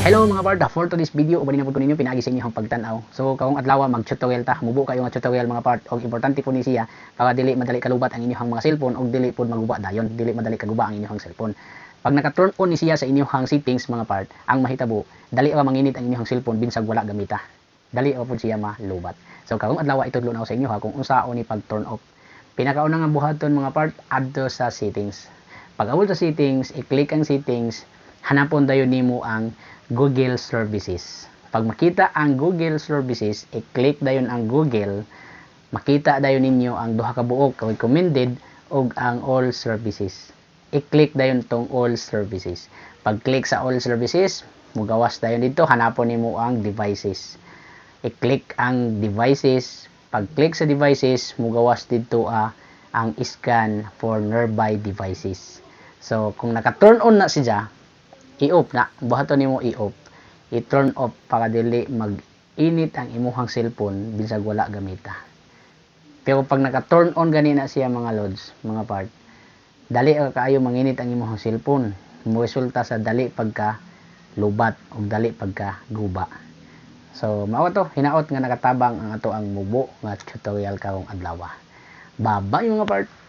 Hello mga part, for today's video ubanin na po ko ninyo pinagi sa inyo ang pagtanaw. So karong adlaw mag-tutorial ta, mubo kayo nga tutorial mga part og importante po ni siya para dili madali kalubat ang inyong mga cellphone og dili pod maguba dayon, dili madali kaguba ang inyong cellphone. Pag naka-turn on ni siya sa inyong settings mga part, ang mahitabo dali ra manginit ang inyong cellphone binsag wala gamita. Dali ra pod siya malubat. So karong adlaw itudlo na ko sa inyo ha kung unsaon ni pag-turn off. Pinakauna nga buhaton mga part adto sa settings. Pag awol sa settings, i-click ang settings, hanapon dayon nimo ang Google Services. Pag makita ang Google Services, i-click dayon ang Google, makita dayon ninyo ang duha ka buok recommended ug ang all services. I-click dayon tong all services. Pag click sa all services, mugawas dayon dito, hanapon nimo ang devices. I-click ang devices. Pag click sa devices, mugawas dito ang scan for nearby devices. So kung naka-turn on na siya, i-off na, buhaton nimo i-off, i-turn off para dili mag-init ang imuhang cellphone binsag wala gamita. Pero pag naka-turn on gani na siya mga lods, mga part, dali kaayo manginit ang imuhang cellphone, mo resulta sa dali pagka lubat o dali pagka guba. So mao to, hinaot nga nakatabang ang ato ang mubo nga tutorial karong adlaw. Bye-bye mga part.